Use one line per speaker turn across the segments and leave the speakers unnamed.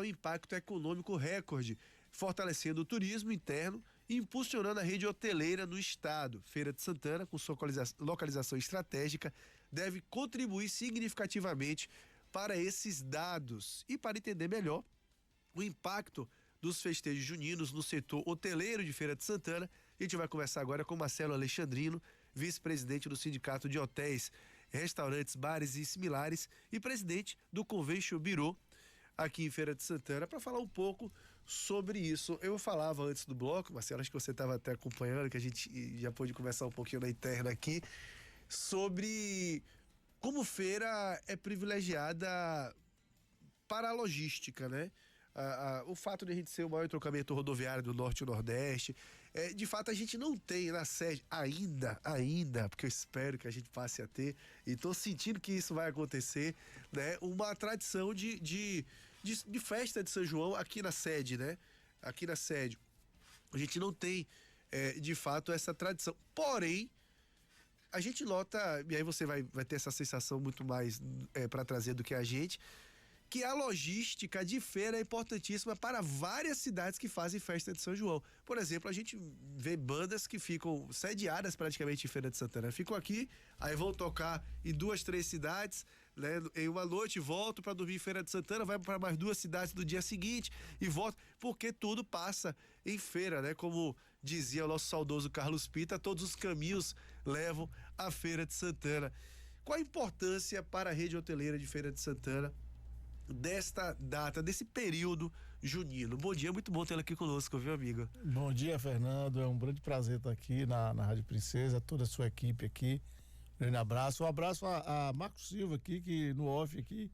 um impacto econômico recorde, fortalecendo o turismo interno e impulsionando a rede hoteleira no estado. Feira de Santana, com sua localização estratégica, deve contribuir significativamente para esses dados. E para entender melhor o impacto dos festejos juninos no setor hoteleiro de Feira de Santana, a gente vai conversar agora com Marcelo Alexandrino, vice-presidente do Sindicato de Hotéis, Restaurantes, Bares e Similares e presidente do Convention Bureau aqui em Feira de Santana, para falar um pouco sobre isso. Eu falava antes do bloco, Marcelo, acho que você estava até acompanhando, que a gente já pôde conversar um pouquinho na interna aqui, sobre como feira é privilegiada para a logística, né? O fato de a gente ser o maior entroncamento rodoviário do Norte e Nordeste, de fato a gente não tem na sede ainda, porque eu espero que a gente passe a ter, e tô sentindo que isso vai acontecer, né? Uma tradição de festa de São João aqui na sede, né? Aqui na sede. A gente não tem, de fato, essa tradição. Porém, a gente nota, e aí você vai ter essa sensação muito mais para trazer do que a gente, que a logística de feira é importantíssima para várias cidades que fazem festa de São João. Por exemplo, a gente vê bandas que ficam sediadas praticamente em Feira de Santana. Ficam aqui, aí vão tocar em 2, 3 cidades, né, em uma noite, voltam para dormir em Feira de Santana, vai para mais 2 cidades no dia seguinte e volta, porque tudo passa em feira, né? Como dizia o nosso saudoso Carlos Pita, todos os caminhos levam à Feira de Santana. Qual a importância para a rede hoteleira de Feira de Santana desta data, desse período junino? Bom dia, muito bom tê-la aqui conosco, viu, amigo?
Bom dia, Fernando, é um grande prazer estar aqui na Rádio Princesa, toda a sua equipe aqui, grande abraço, um abraço a Marcos Silva aqui, que no off aqui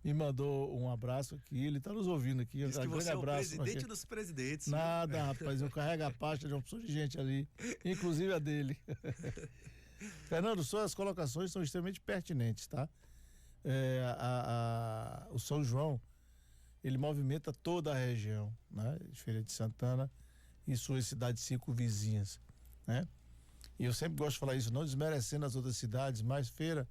me mandou um abraço aqui, ele está nos ouvindo aqui.
Diz que você é o presidente dos presidentes.
Nada, viu? Rapaz, eu carrego a pasta de uma opção de gente ali, inclusive a dele. Fernando, suas colocações são extremamente pertinentes, tá? O São João, ele movimenta toda a região, né, de Feira de Santana e suas cidades circunvizinhas, né? E eu sempre gosto de falar isso, não desmerecendo as outras cidades, mas Feira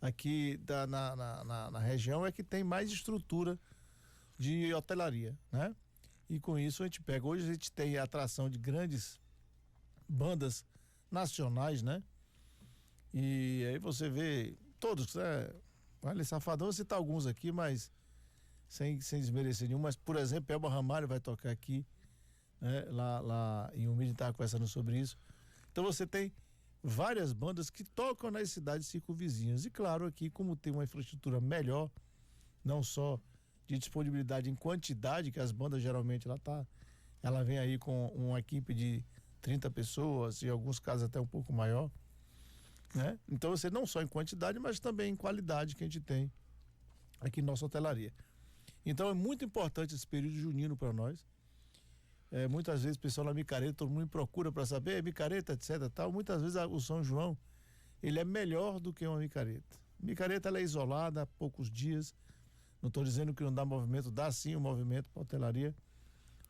aqui na região é que tem mais estrutura de hotelaria, né? E com isso a gente pega, hoje a gente tem a atração de grandes bandas nacionais, né? E aí você vê todos, olha, Safadão, vou citar alguns aqui, mas sem desmerecer nenhum, mas por exemplo, Elba Ramalho vai tocar aqui, né? Lá em Umídia estava conversando sobre isso. Então você tem várias bandas que tocam nas cidades circunvizinhas, e claro, aqui como tem uma infraestrutura melhor, não só de disponibilidade em quantidade, que as bandas geralmente ela vem aí com uma equipe de 30 pessoas, em alguns casos até um pouco maior, né? Então você não só em quantidade, mas também em qualidade que a gente tem aqui na nossa hotelaria. Então é muito importante esse período junino para nós. Muitas vezes o pessoal na micareta, todo mundo me procura para saber, micareta, etc, tal. Muitas vezes o São João, ele é melhor do que uma micareta. Micareta, ela é isolada há poucos dias. Não estou dizendo que não dá movimento, dá sim o movimento para a hotelaria,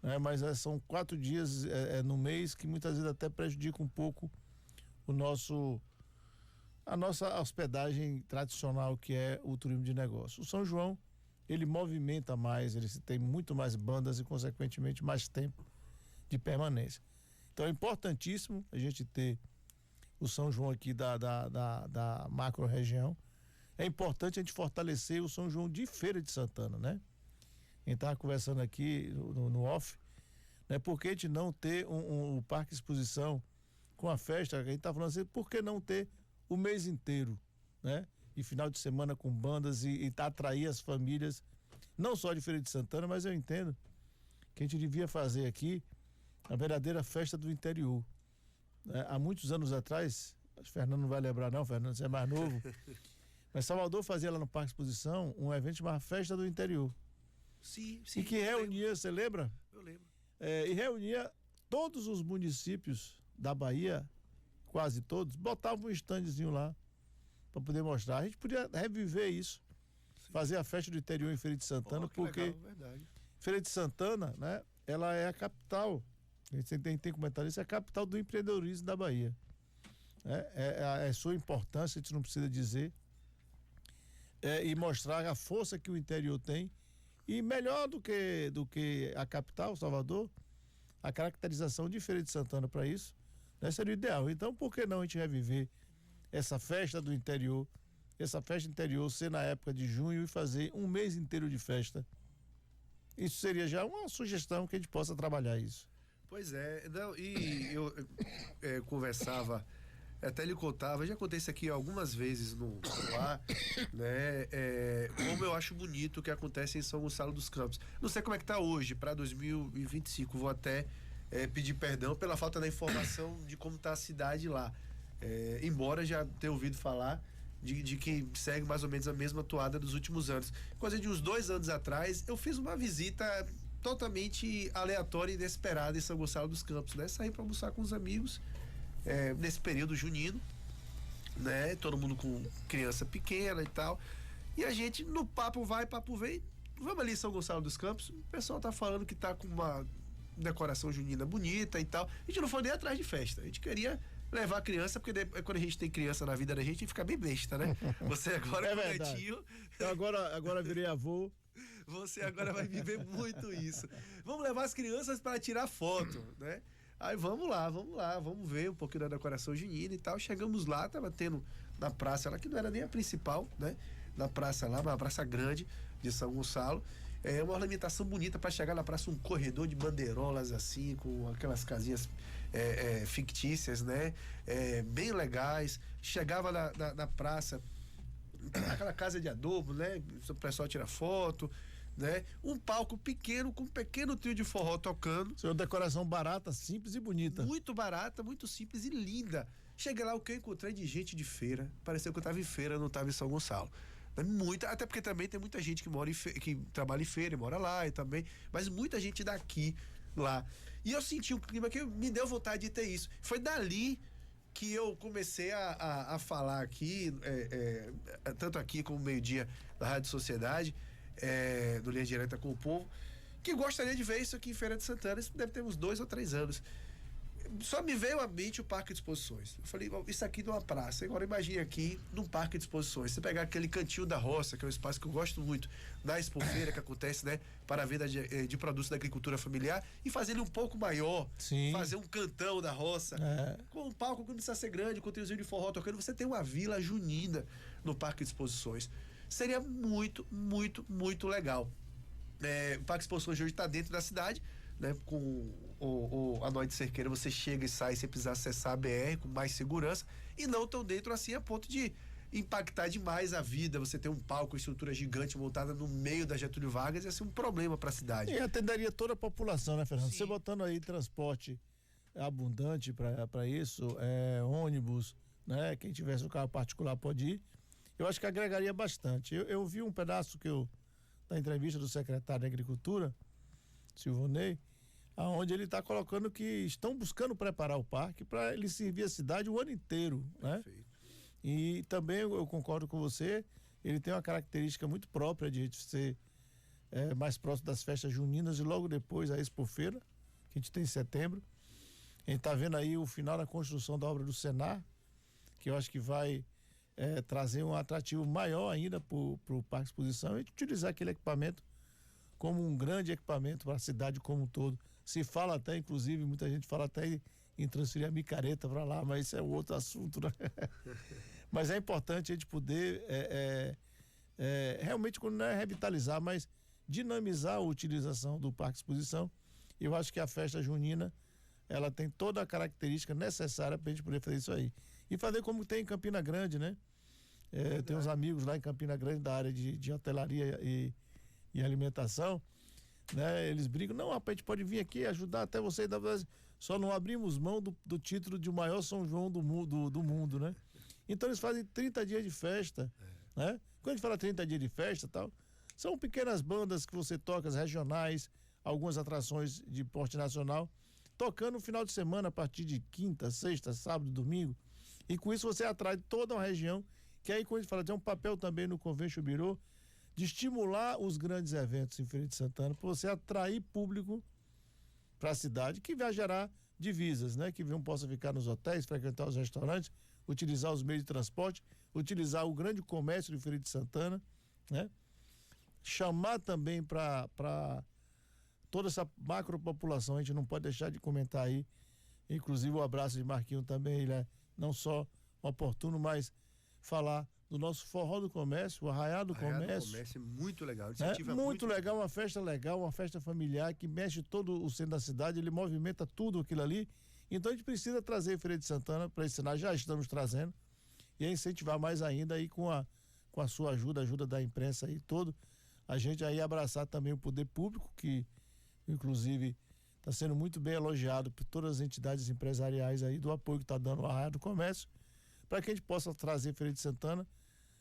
né? Mas são 4 dias no mês que muitas vezes até prejudica um pouco a nossa hospedagem tradicional, que é o turismo de negócio. O São João, ele movimenta mais, ele tem muito mais bandas e consequentemente mais tempo de permanência. Então é importantíssimo a gente ter o São João aqui da macro região. É importante a gente fortalecer o São João de Feira de Santana, né? A gente estava conversando aqui no off, né? Por que a gente não ter um parque de exposição com a festa? A gente está falando assim, por que não ter o mês inteiro, né? E final de semana com bandas e atrair as famílias, não só de Feira de Santana, mas eu entendo que a gente devia fazer aqui a verdadeira festa do interior. Há muitos anos atrás, o Fernando não vai lembrar não, Fernando, você é mais novo, mas Salvador fazia lá no Parque Exposição um evento chamado Festa do Interior.
Sim.
E que reunia, você lembra?
Eu lembro.
E reunia todos os municípios da Bahia, quase todos, botavam um standzinho lá para poder mostrar. A gente podia reviver isso, sim, fazer a festa do interior em Feira de Santana, porque
legal, verdade.
Feira de Santana, né, ela é a capital, a gente tem comentado isso, é a capital do empreendedorismo da Bahia. É sua importância, a gente não precisa dizer, e mostrar a força que o interior tem E melhor do que a capital, Salvador, a caracterização de Feira de Santana para isso, né, seria o ideal. Então, por que não a gente reviver essa festa do interior, essa festa interior ser na época de junho e fazer um mês inteiro de festa? Isso seria já uma sugestão que a gente possa trabalhar isso.
Pois é, não, e eu conversava, até lhe contava, já contei isso aqui algumas vezes no ar, né? Como eu acho bonito o que acontece em São Gonçalo dos Campos. Não sei como é que tá hoje, para 2025, vou até pedir perdão pela falta da informação de como tá a cidade lá. Embora já tenha ouvido falar de que segue mais ou menos a mesma toada dos últimos anos. Coisa de uns 2 anos atrás, eu fiz uma visita totalmente aleatória e inesperada em São Gonçalo dos Campos, né? Saí para almoçar com os amigos nesse período junino, né? Todo mundo com criança pequena e tal. E a gente, no papo vai, papo vem, vamos ali em São Gonçalo dos Campos, o pessoal tá falando que tá com uma decoração junina bonita e tal. A gente não foi nem atrás de festa, a gente queria levar a criança, porque quando a gente tem criança na vida da gente fica bem besta, né? Você agora com o netinho.
Eu agora virei avô.
Você agora vai viver muito isso. Vamos levar as crianças para tirar foto, né? Aí vamos lá, vamos ver um pouquinho da decoração junina e tal. Chegamos lá, tava tendo na praça lá, que não era nem a principal, né? Na praça lá, uma praça grande de São Gonçalo. Uma ornamentação bonita para chegar na praça, um corredor de bandeirolas assim, com aquelas casinhas fictícias, né? Bem legais. Chegava na praça, aquela casa de adobo, né? O pessoal tira foto, né? Um palco pequeno com um pequeno trio de forró tocando.
Uma decoração barata, simples e bonita.
Muito barata, muito simples e linda. Cheguei lá, o que eu encontrei de gente de feira, pareceu que eu estava em feira, não estava em São Gonçalo. Até porque também tem muita gente que trabalha em feira e mora lá e também, mas muita gente daqui lá. E eu senti um clima que me deu vontade de ter isso. Foi dali que eu comecei a falar aqui, tanto aqui como meio-dia na Rádio Sociedade, no Linha Direta com o Povo, que gostaria de ver isso aqui em Feira de Santana. Isso deve ter uns 2 ou 3 anos. Só me veio à mente o Parque de Exposições. Eu falei, isso aqui numa praça. Agora imagine aqui num Parque de Exposições. Você pegar aquele cantinho da roça, que é um espaço que eu gosto muito, da Expofeira que acontece, né? Para a venda de produtos da agricultura familiar, e fazer ele um pouco maior.
Sim.
Fazer um cantão da roça. Com um palco que não precisa ser grande, com um triozinho de forró tocando. Você tem uma vila junina no Parque de Exposições. Seria muito, muito, muito legal. O Parque de Exposições hoje está dentro da cidade, né? Com a Noite Cerqueira, você chega e sai sem precisar acessar a BR com mais segurança, e não tão dentro assim a ponto de impactar demais a vida. Você tem um palco, estrutura gigante montada no meio da Getúlio Vargas, ia ser um problema para a cidade.
E atenderia toda a população, né, Fernando?
Sim.
Você botando aí transporte abundante para isso, ônibus, né? Quem tivesse um carro particular pode ir. Eu acho que agregaria bastante. Eu vi um pedaço da entrevista do secretário de Agricultura, Silvonei, aonde ele está colocando que estão buscando preparar o parque para ele servir a cidade o ano inteiro, né?
Perfeito.
E também eu concordo com você, ele tem uma característica muito própria de ser mais próximo das festas juninas e logo depois a Expofeira, que a gente tem em setembro. A gente está vendo aí o final da construção da obra do Senar, que eu acho que vai trazer um atrativo maior ainda para o Parque de Exposição, e utilizar aquele equipamento como um grande equipamento para a cidade como um todo. Se fala até, inclusive, muita gente fala até em transferir a micareta para lá, mas isso é outro assunto, né? Mas é importante a gente poder realmente, não é revitalizar, mas dinamizar a utilização do Parque de Exposição. Eu acho que a festa junina, ela tem toda a característica necessária para a gente poder fazer isso aí. E fazer como tem em Campina Grande, né? Tem uns amigos lá em Campina Grande da área de hotelaria e alimentação, né? Eles brincam, não, rapaz, a gente pode vir aqui ajudar até você, só não abrimos mão do título de o maior São João do mundo, né? Então eles fazem 30 dias de festa, né? Quando a gente fala 30 dias de festa e tal, são pequenas bandas que você toca, as regionais, algumas atrações de porte nacional, tocando no final de semana a partir de quinta, sexta, sábado, domingo, e com isso você atrai toda uma região, que aí quando a gente fala, tem um papel também no Convention Bureau, de estimular os grandes eventos em Feira de Santana, para você atrair público para a cidade, que vai gerar divisas, né? Que possa ficar nos hotéis, frequentar os restaurantes, utilizar os meios de transporte, utilizar o grande comércio de Feira de Santana, né? chamar também para toda essa macropopulação. A gente não pode deixar de comentar aí, inclusive o abraço de Marquinho também, ele é não só oportuno, mas falar do nosso Forró do Comércio, o Arraiá do Comércio.
Comércio é muito legal,
muito legal, uma festa familiar que mexe todo o centro da cidade, ele movimenta tudo aquilo ali. Então a gente precisa trazer Feira de Santana para ensinar, já estamos trazendo, e incentivar mais ainda aí com a sua ajuda da imprensa aí todo, a gente aí abraçar também o poder público, que inclusive está sendo muito bem elogiado por todas as entidades empresariais aí do apoio que está dando ao Arraiá do Comércio, para que a gente possa trazer Feira de Santana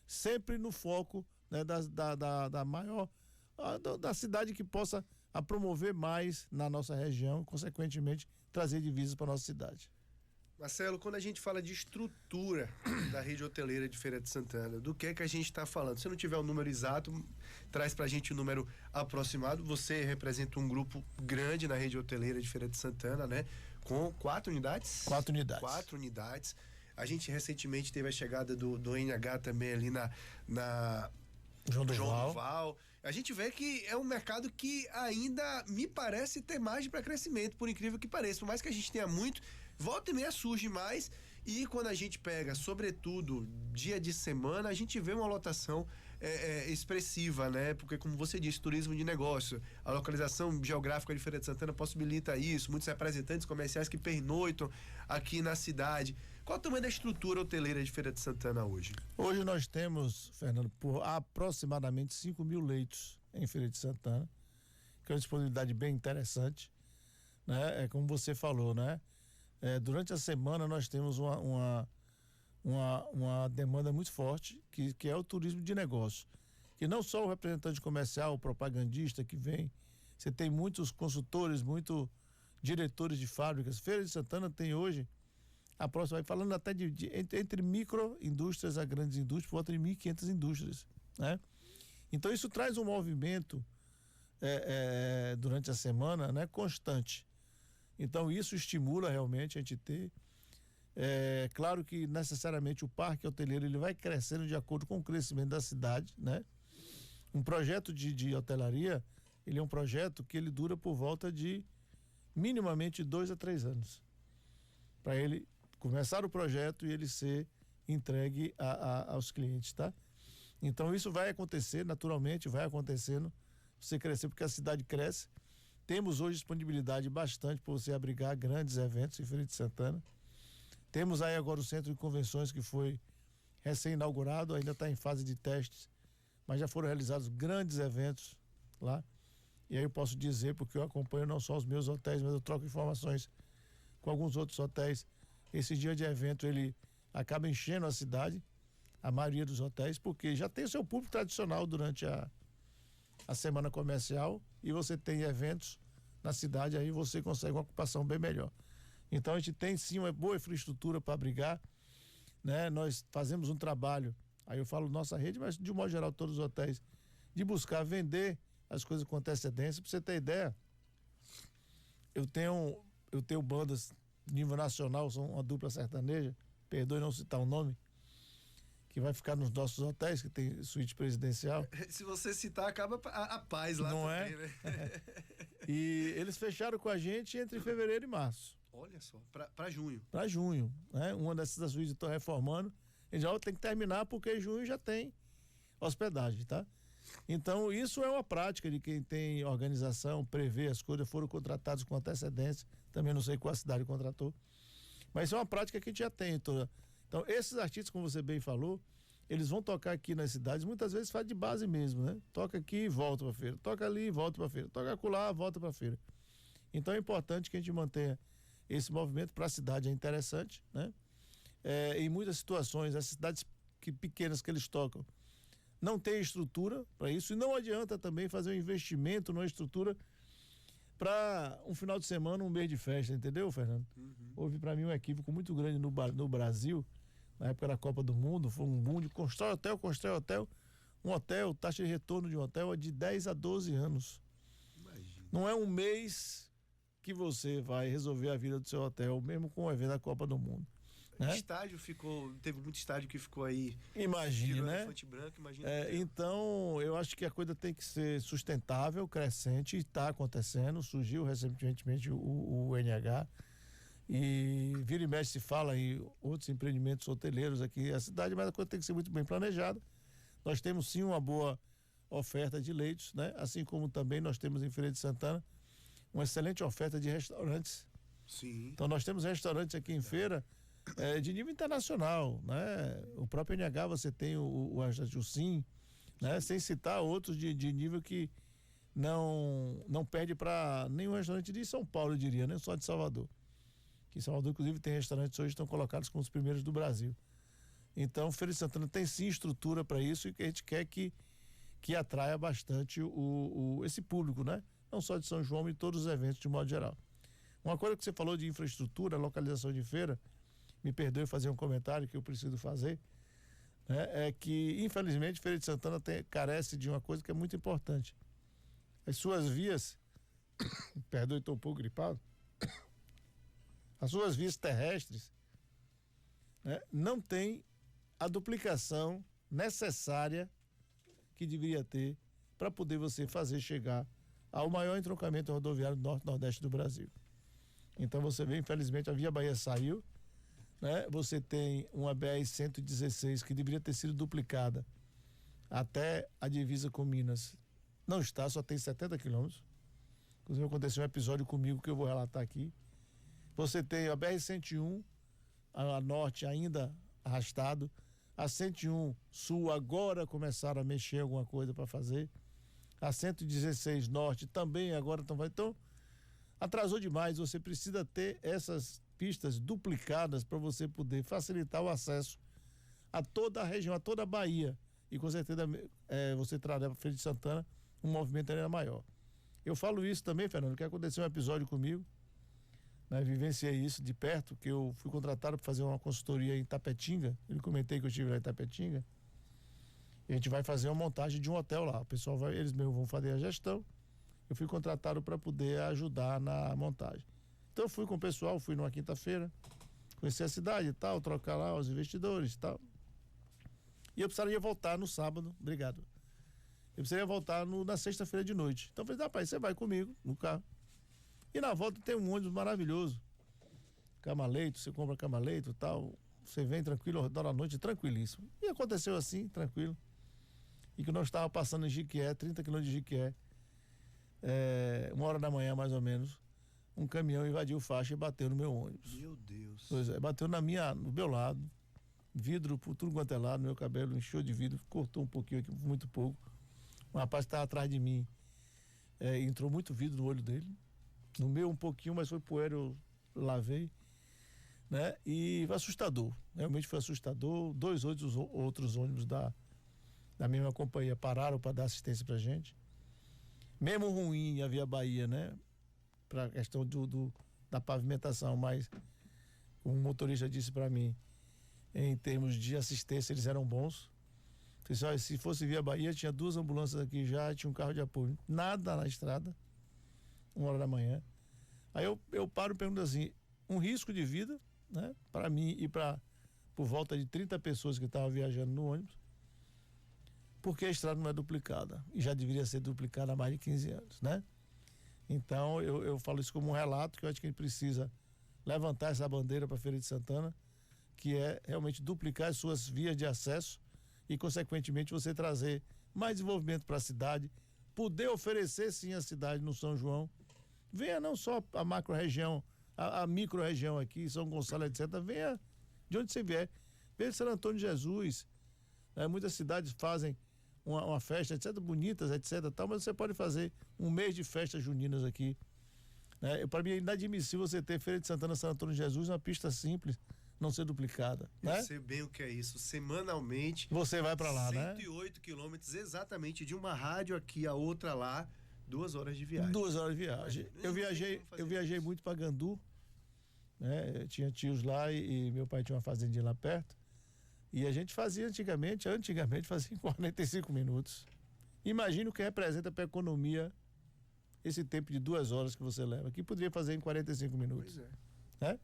sempre no foco, né, da maior, da cidade que possa a promover mais na nossa região, consequentemente trazer divisas para nossa cidade.
Marcelo, quando a gente fala de estrutura da rede hoteleira de Feira de Santana, do que é que a gente está falando? Se não tiver o número exato, traz pra gente o número aproximado. Você representa um grupo grande na rede hoteleira de Feira de Santana, né? Com 4 unidades?
4 unidades.
4 unidades. A gente recentemente teve a chegada do NH também ali na João Duval. A gente vê que é um mercado que ainda me parece ter margem para crescimento, por incrível que pareça. Por mais que a gente tenha muito, volta e meia surge mais, e quando a gente pega, sobretudo, dia de semana, a gente vê uma lotação expressiva, né? Porque, como você disse, turismo de negócio, a localização geográfica de Feira de Santana possibilita isso, muitos representantes comerciais que pernoitam aqui na cidade. Qual o tamanho da estrutura hoteleira de Feira de Santana hoje?
Hoje nós temos, Fernando, por aproximadamente 5.000 leitos em Feira de Santana, que é uma disponibilidade bem interessante, né? É como você falou, né? Durante a semana nós temos uma demanda muito forte, que é o turismo de negócio. Que não só o representante comercial, o propagandista que vem, você tem muitos consultores, muitos diretores de fábricas. Feira de Santana tem hoje, falando até entre microindústrias a grandes indústrias, por volta de 1.500 indústrias, né? Então isso traz um movimento durante a semana, né, constante. Então isso estimula realmente a gente ter. Claro que necessariamente o parque hoteleiro ele vai crescendo de acordo com o crescimento da cidade, né? Um projeto de hotelaria, ele é um projeto que ele dura por volta de minimamente 2 a 3 anos. Para ele começar o projeto e ele ser entregue aos clientes, tá? Então isso vai acontecer, naturalmente, vai acontecendo, você crescer, porque a cidade cresce. Temos hoje disponibilidade bastante para você abrigar grandes eventos em Feira de Santana. Temos aí agora o Centro de Convenções, que foi recém-inaugurado, ainda está em fase de testes, mas já foram realizados grandes eventos lá. E aí eu posso dizer, porque eu acompanho não só os meus hotéis, mas eu troco informações com alguns outros hotéis. Esse dia de evento, ele acaba enchendo a cidade, a maioria dos hotéis, porque já tem o seu público tradicional durante a semana comercial, e você tem eventos na cidade, aí você consegue uma ocupação bem melhor. Então a gente tem sim uma boa infraestrutura para abrigar, né? Nós fazemos um trabalho, aí eu falo nossa rede, mas de um modo geral todos os hotéis, de buscar vender as coisas com antecedência. Para você ter ideia, eu tenho bandas de nível nacional, são uma dupla sertaneja, perdoe não citar o nome, que vai ficar nos nossos hotéis, que tem suíte presidencial.
Se você citar, acaba a paz lá
não
também,
é?
Né?
E eles fecharam com a gente entre fevereiro e março.
Olha só, para junho.
Para junho, né? Uma dessas suítes estão reformando, e já tem que terminar porque em junho já tem hospedagem, tá? Então isso é uma prática de quem tem organização, prevê as coisas, foram contratados com antecedência, também não sei qual cidade contratou, mas isso é uma prática que a gente já tem toda. Então esses artistas, como você bem falou, eles vão tocar aqui nas cidades, muitas vezes faz de base mesmo, né? Toca aqui e volta para feira, toca ali e volta para feira, toca acolá, volta para feira. Então é importante que a gente mantenha esse movimento para a cidade, é interessante, né? Em muitas situações, as cidades pequenas que eles tocam não tem estrutura para isso, e não adianta também fazer um investimento numa estrutura para um final de semana, um mês de festa, entendeu, Fernando?
Uhum.
Houve para mim um equívoco muito grande no Brasil, na época da Copa do Mundo, foi um boom de constrói hotel, um hotel, taxa de retorno de um hotel é de 10 a 12 anos.
Imagina.
Não é um mês que você vai resolver a vida do seu hotel, mesmo com o evento da Copa do Mundo. Né?
Estádio teve muito estádio que ficou aí.
Imagine, né?
Elefante branco, imagina.
Então, eu acho que a coisa tem que ser sustentável, crescente, e está acontecendo. Surgiu recentemente o NH, e vira e mexe se fala em outros empreendimentos hoteleiros aqui na cidade, mas a coisa tem que ser muito bem planejada. Nós temos sim uma boa oferta de leitos, né? Assim como também nós temos em Feira de Santana uma excelente oferta de restaurantes.
Sim.
Então nós temos restaurantes aqui em Feira de nível internacional, né? O próprio NH, você tem o restaurante Sim, né? Sem citar outros de nível que não perde para nenhum restaurante de São Paulo, eu diria, né? Só de Salvador. Que em Salvador, inclusive, tem restaurantes hoje que estão colocados como os primeiros do Brasil. Então, Feira de Santana tem sim estrutura para isso, e que a gente quer que atraia bastante esse público, né? Não só de São João, mas de todos os eventos de modo geral. Uma coisa que você falou de infraestrutura, localização de feira, me perdoe fazer um comentário que eu preciso fazer, né? É que, infelizmente, Feira de Santana carece de uma coisa que é muito importante. As suas vias, perdoe, estou um pouco gripado, as suas vias terrestres, né, não tem a duplicação necessária que deveria ter para poder você fazer chegar ao maior entroncamento rodoviário do norte-nordeste do Brasil. Então você vê, infelizmente, a Via Bahia saiu, né? Você tem uma BR-116 que deveria ter sido duplicada até a divisa com Minas. Não está, só tem 70 quilômetros. Inclusive aconteceu um episódio comigo que eu vou relatar aqui. Você tem a BR-101, a norte ainda arrastado, a 101 sul agora começaram a mexer alguma coisa para fazer, a 116 norte também agora estão. Então, atrasou demais. Você precisa ter essas pistas duplicadas para você poder facilitar o acesso a toda a região, a toda a Bahia, e com certeza você trará para Feira de Santana um movimento ainda maior. Eu falo isso também, Fernando, que aconteceu um episódio comigo, né? Vivenciei isso de perto, que eu fui contratado para fazer uma consultoria em Tapetinga. Eu comentei que eu estive lá em Tapetinga. E a gente vai fazer uma montagem de um hotel lá. O pessoal eles mesmos vão fazer a gestão. Eu fui contratado para poder ajudar na montagem. Então eu fui com o pessoal, fui numa quinta-feira, conhecer a cidade e tal, trocar lá os investidores e tal. E eu precisaria voltar no sábado, obrigado. Eu precisaria voltar na sexta-feira de noite. Então eu falei, rapaz, você vai comigo no carro. E na volta tem um ônibus maravilhoso. Cama-leito, você compra cama-leito e tal. Você vem tranquilo, ao redor da noite, tranquilíssimo. E aconteceu assim, tranquilo. E que nós estávamos passando em Jiquié, 30 quilômetros de Jiquié, 1h da manhã mais ou menos, um caminhão invadiu faixa e bateu no meu ônibus.
Meu Deus.
Pois é, bateu no meu lado, vidro por tudo quanto é lado, meu cabelo encheu de vidro, cortou um pouquinho aqui, muito pouco. Um rapaz que estava atrás de mim, entrou muito vidro no olho dele, no meu um pouquinho, mas foi poeira, eu lavei, né? E foi assustador, realmente foi assustador. 2 outros ônibus da mesma companhia pararam para dar assistência pra gente. Mesmo ruim a Via Bahia, né? Pra questão da pavimentação, mas o motorista disse para mim, em termos de assistência, eles eram bons. Pessoal, se fosse Via Bahia, tinha 2 ambulâncias aqui já, tinha um carro de apoio. Nada na estrada, 1h da manhã. Aí eu paro e pergunto assim, um risco de vida, né? Para mim e por volta de 30 pessoas que estavam viajando no ônibus, porque a estrada não é duplicada, e já deveria ser duplicada há mais de 15 anos, né? Então eu falo isso como um relato, que eu acho que a gente precisa levantar essa bandeira para a Feira de Santana, que é realmente duplicar as suas vias de acesso e, consequentemente, você trazer mais desenvolvimento para a cidade, poder oferecer sim a cidade no São João. Venha não só a macro-região, a micro-região aqui, São Gonçalo, etc. Venha de onde você vier. Venha de Santo Antônio de Jesus. Muitas cidades fazem uma festa, etc., bonitas, etc., tal, mas você pode fazer um mês de festas juninas aqui. Para mim é inadmissível você ter Feira de Santana, Santo Antônio de Jesus, uma pista simples, não ser duplicada.
Eu sei bem o que é isso. Semanalmente.
Você vai para lá,
108 quilômetros exatamente de uma rádio aqui a outra lá, 2 horas de viagem.
2 horas de viagem. Eu viajei muito para Gandu, né? Eu tinha tios lá e meu pai tinha uma fazendinha lá perto. E a gente fazia antigamente fazia em 45 minutos. Imagina o que representa para a economia esse tempo de 2 horas que você leva. Aqui poderia fazer em 45 minutos.
Pois é.
Né?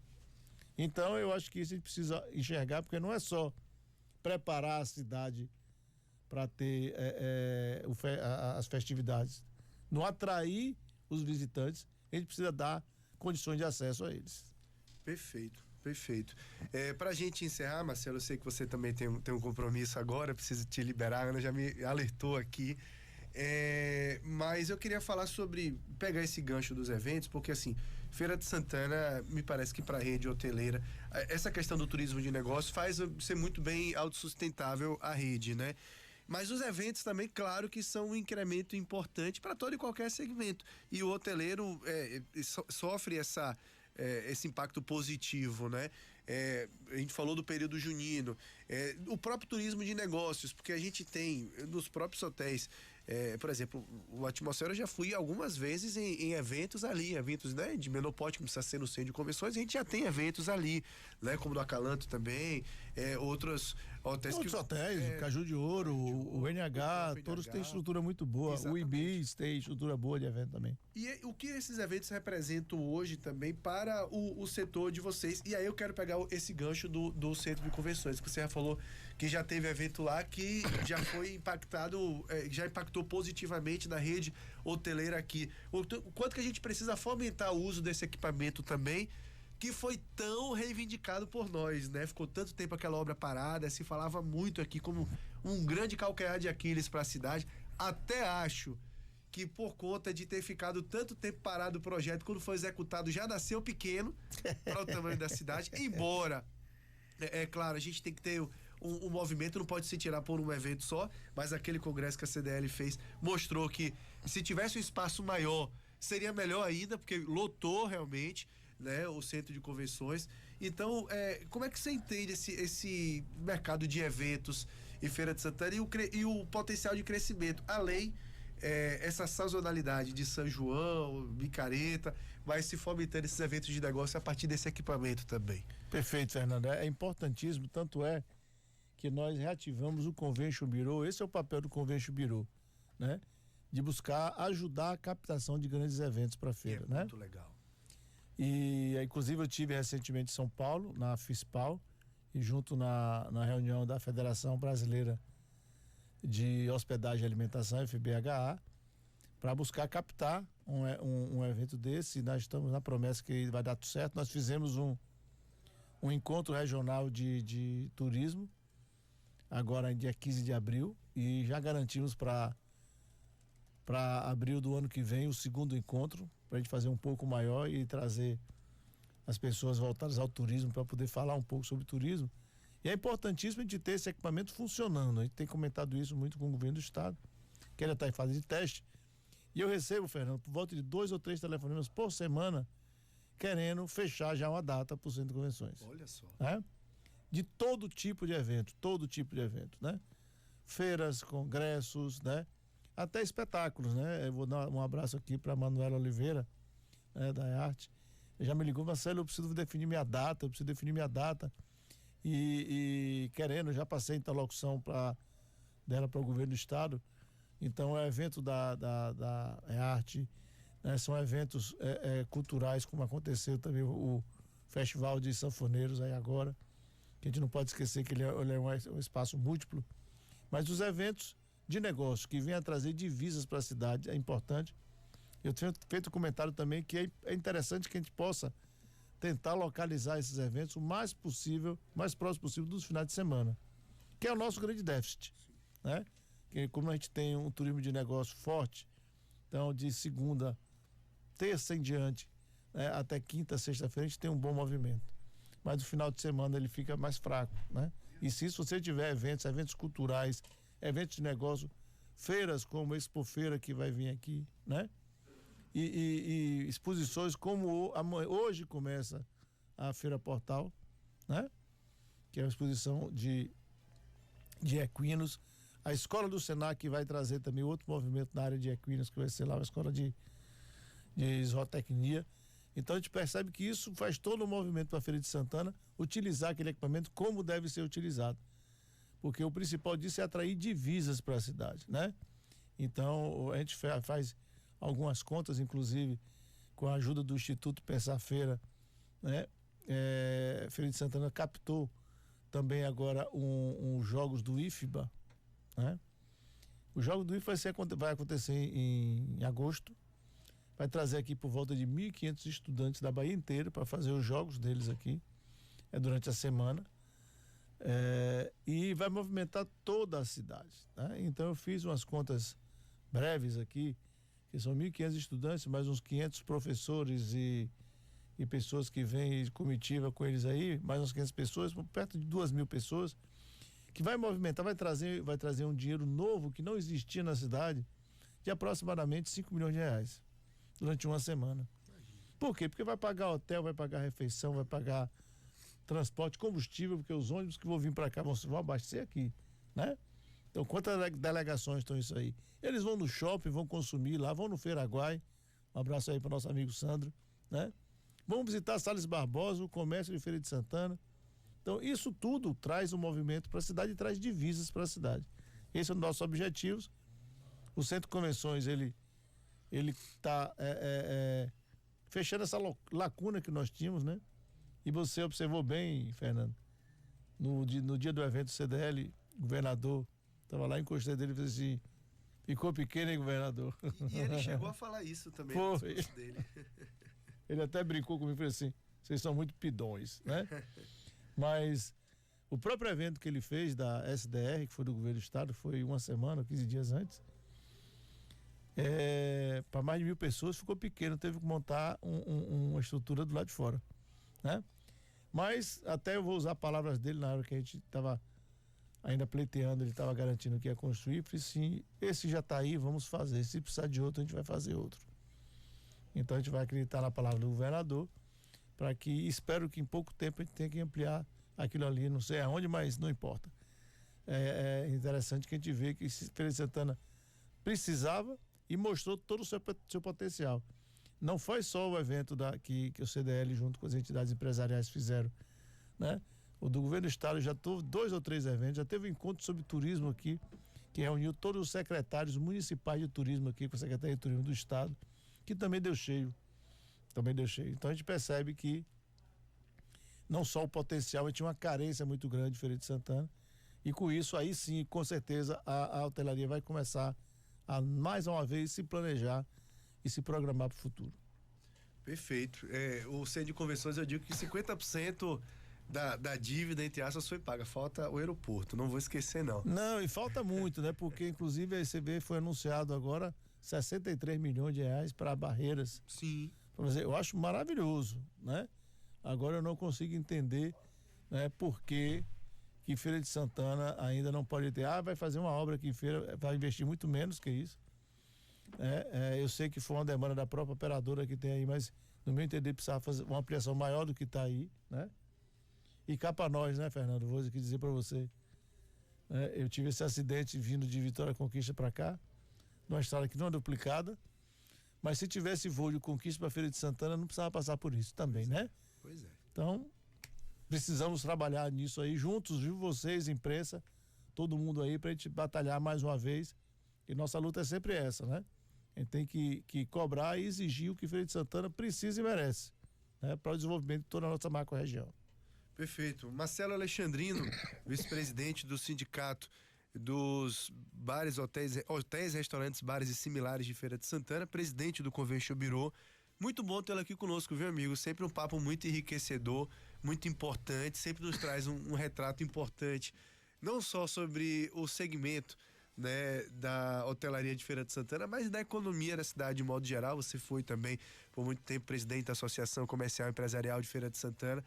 Então eu acho que isso a gente precisa enxergar, porque não é só preparar a cidade para ter as festividades. Não atrair os visitantes, a gente precisa dar condições de acesso a eles.
Perfeito, perfeito. Para a gente encerrar, Marcelo, eu sei que você também tem um compromisso agora, preciso te liberar, a Ana já me alertou aqui. Mas eu queria falar sobre pegar esse gancho dos eventos, porque assim, Feira de Santana, me parece que para a rede hoteleira, essa questão do turismo de negócio faz ser muito bem autossustentável a rede, né? Mas os eventos também, claro que são um incremento importante para todo e qualquer segmento. E o hoteleiro sofre esse impacto positivo, né? A gente falou do período junino, o próprio turismo de negócios, porque a gente tem nos próprios hotéis, por exemplo, o Atmosfera eu já fui algumas vezes em eventos ali, eventos, né, de menor porte, que precisa ser no centro de convenções, a gente já tem eventos ali, né, como no Acalanto também, outros hotéis.
Outros hotéis, o Caju de Ouro, o NH, todos têm estrutura muito boa. Exatamente. O Ibis tem estrutura boa de evento também.
E o que esses eventos representam hoje também para o setor de vocês? E aí eu quero pegar esse gancho do centro de convenções, que você já falou que já teve evento lá que já foi impactado, já impactou positivamente na rede hoteleira aqui. O quanto que a gente precisa fomentar o uso desse equipamento também, que foi tão reivindicado por nós, né? Ficou tanto tempo aquela obra parada, se falava muito aqui como um grande calcanhar de Aquiles para a cidade. Até acho que por conta de ter ficado tanto tempo parado o projeto, quando foi executado já nasceu pequeno para o tamanho da cidade, embora, claro, a gente tem que ter um movimento, não pode se tirar por um evento só, mas aquele congresso que a CDL fez mostrou que se tivesse um espaço maior, seria melhor ainda, porque lotou realmente, né, o centro de convenções. Então, como é que você entende esse mercado de eventos em Feira de Santana e o potencial de crescimento, além essa sazonalidade de São João, Micareta, vai se fomentando esses eventos de negócio a partir desse equipamento também?
Perfeito, Fernando, é importantíssimo, tanto é que nós reativamos o Convention Bureau. Esse é o papel do Convention Bureau, né? De buscar ajudar a captação de grandes eventos para a feira, né?
Muito legal.
E inclusive eu tive recentemente em São Paulo, na FISPAL, e junto na reunião da Federação Brasileira de Hospedagem e Alimentação, FBHA, para buscar captar um evento desse. Nós estamos na promessa que vai dar tudo certo. Nós fizemos um encontro regional de turismo, agora em dia 15 de abril, e já garantimos para abril do ano que vem o segundo encontro, para a gente fazer um pouco maior e trazer as pessoas voltadas ao turismo para poder falar um pouco sobre turismo. E é importantíssimo a gente ter esse equipamento funcionando. A gente tem comentado isso muito com o governo do estado, que ele está em fase de teste. E eu recebo, Fernando, por volta de 2 ou 3 telefonemas por semana, querendo fechar já uma data para o centro de convenções.
Olha só.
Né? De todo tipo de evento, né? Feiras, congressos, né? Até espetáculos, né? Eu vou dar um abraço aqui para Manuela Oliveira, né, da Arte. Ele já me ligou, Marcelo, eu preciso definir minha data, e querendo, já passei interlocução dela para o governo do estado. Então é evento da Arte, né? São eventos culturais, como aconteceu também o Festival de Sanfoneiros aí agora, que a gente não pode esquecer que ele é um espaço múltiplo, mas os eventos de negócio que venham a trazer divisas para a cidade é importante. Eu tenho feito um comentário também que é interessante que a gente possa tentar localizar esses eventos o mais próximo possível dos finais de semana, que é o nosso grande déficit, né? Que como a gente tem um turismo de negócio forte, então de segunda, terça em diante, né, até quinta, sexta-feira a gente tem um bom movimento, mas no final de semana ele fica mais fraco, né? E se você tiver eventos culturais, eventos de negócio, feiras como a Expo Feira que vai vir aqui, né? E exposições como hoje começa a Feira Portal, né? Que é uma exposição de equinos. A Escola do Senac vai trazer também outro movimento na área de equinos, que vai ser lá uma escola de zootecnia. Então a gente percebe que isso faz todo o movimento para a Feira de Santana utilizar aquele equipamento como deve ser utilizado. Porque o principal disso é atrair divisas para a cidade, né? Então a gente faz algumas contas, inclusive com a ajuda do Instituto Pensar Feira, né? Feira de Santana captou também agora um jogos do IFBA, né? O jogo do IFBA vai acontecer em agosto. Vai trazer aqui por volta de 1.500 estudantes da Bahia inteira para fazer os jogos deles aqui, durante a semana. E vai movimentar toda a cidade, né? Então eu fiz umas contas breves aqui, que são 1.500 estudantes, mais uns 500 professores e pessoas que vêm comitiva com eles aí, mais uns 500 pessoas, perto de 2.000 pessoas, que vai movimentar, vai trazer um dinheiro novo que não existia na cidade, de aproximadamente 5 milhões de reais, durante uma semana. Por quê? Porque vai pagar hotel, vai pagar refeição, vai pagar transporte, combustível, porque os ônibus que vão vir para cá vão abastecer aqui, né? Então, quantas delegações estão isso aí? Eles vão no shopping, vão consumir lá, vão no Feiraguai, um abraço aí para nosso amigo Sandro, né? Vão visitar Salles Barbosa, o comércio de Feira de Santana. Então, isso tudo traz um movimento para a cidade e traz divisas para a cidade. Esse é o nosso objetivo. O Centro de Convenções, ele está fechando essa lacuna que nós tínhamos, né? E você observou bem, Fernando, no dia do evento CDL, o governador estava lá, encostei dele e fez assim: ficou pequeno, hein, governador?
E ele chegou a falar isso também
no
discurso dele.
Ele até brincou comigo e falou assim: vocês são muito pidões, né? Mas o próprio evento que ele fez da SDR, que foi do governo do estado, foi uma semana, 15 dias antes, para mais de 1.000 pessoas, ficou pequeno, teve que montar uma estrutura do lado de fora, né? Mas até eu vou usar palavras dele na hora que a gente estava ainda pleiteando, ele estava garantindo que ia construir. Falei, sim, esse já está aí, vamos fazer. Se precisar de outro, a gente vai fazer outro. Então a gente vai acreditar na palavra do governador, para que, espero que em pouco tempo a gente tenha que ampliar aquilo ali, não sei aonde, mas não importa. É interessante que a gente vê que Feira de Santana precisava e mostrou todo o seu potencial. Não foi só o evento que o CDL junto com as entidades empresariais fizeram, né? O do governo do estado já teve 2 ou 3 eventos, já teve um encontro sobre turismo aqui, que reuniu todos os secretários municipais de turismo aqui com a Secretaria de Turismo do estado, que também deu cheio. Então a gente percebe que não só o potencial, mas tinha uma carência muito grande de Feira de Santana, e com isso aí sim, com certeza a hotelaria vai começar a mais uma vez se planejar e se programar para o futuro.
Perfeito. O Centro de Convenções, eu digo que 50% da dívida, entre aspas, foi paga. Falta o aeroporto, não vou esquecer não.
Não, e falta muito, né? Porque inclusive a ECB foi anunciado agora 63 milhões de reais para Barreiras.
Sim.
Eu acho maravilhoso, né? Agora eu não consigo entender, né, por que Feira de Santana ainda não pode ter. Vai fazer uma obra aqui em Feira, vai investir muito menos que isso. Eu sei que foi uma demanda da própria operadora que tem aí, mas no meu entender precisava fazer uma ampliação maior do que está aí, né? E cá para nós, né, Fernando? Vou aqui dizer para você, eu tive esse acidente vindo de Vitória Conquista para cá, numa estrada que não é duplicada, mas se tivesse voo de Conquista para Feira de Santana, não precisava passar por isso também, né?
Pois é.
Então, precisamos trabalhar nisso aí juntos, viu? Vocês, imprensa, todo mundo aí, para a gente batalhar mais uma vez. E nossa luta é sempre essa, né? A gente tem que cobrar e exigir o que Feira de Santana precisa e merece, né? Para o desenvolvimento de toda a nossa macro-região.
Perfeito. Marcelo Alexandrino, vice-presidente do Sindicato dos Bares, Hotéis, Restaurantes, Bares e Similares de Feira de Santana, presidente do Convention Bureau. Muito bom tê-lo aqui conosco, viu, amigo? Sempre um papo muito enriquecedor, muito importante, sempre nos traz um retrato importante, não só sobre o segmento, né, da hotelaria de Feira de Santana, mas da economia da cidade de modo geral. Você foi também por muito tempo presidente da Associação Comercial e Empresarial de Feira de Santana,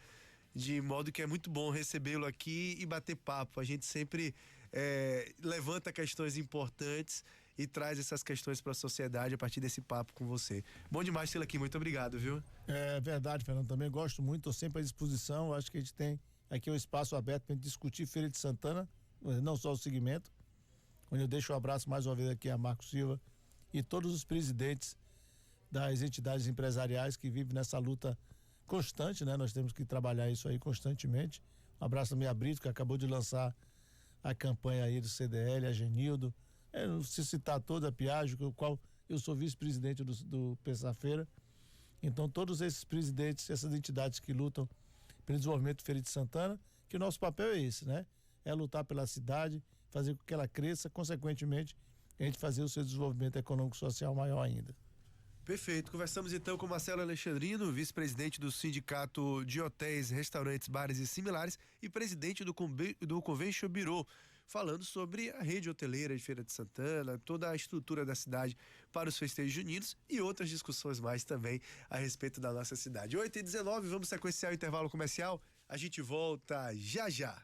de modo que é muito bom recebê-lo aqui e bater papo. A gente sempre levanta questões importantes e traz essas questões para a sociedade a partir desse papo com você. Bom demais tê-lo aqui, muito obrigado, viu?
É verdade, Fernando, também gosto muito, estou sempre à disposição. Acho que a gente tem aqui um espaço aberto para discutir Feira de Santana, não só o segmento, onde eu deixo um abraço mais uma vez aqui a Marco Silva e todos os presidentes das entidades empresariais que vivem nessa luta constante, né? Nós temos que trabalhar isso aí constantemente. Um abraço também a Brito, que acabou de lançar a campanha aí do CDL, a Genildo, não se citar toda a Piaggio, o qual eu sou vice-presidente do Pensar Feira. Então todos esses presidentes, essas entidades que lutam pelo desenvolvimento de Feira de Santana, que o nosso papel é esse, né? É lutar pela cidade, fazer com que ela cresça, consequentemente, a gente fazer o seu desenvolvimento econômico e social maior ainda.
Perfeito. Conversamos então com Marcelo Alexandrino, vice-presidente do Sindicato de Hotéis, Restaurantes, Bares e Similares e presidente do Convention Bureau, falando sobre a rede hoteleira de Feira de Santana, toda a estrutura da cidade para os festejos juninos e outras discussões mais também a respeito da nossa cidade. 8h19, vamos sequenciar o intervalo comercial. A gente volta já já.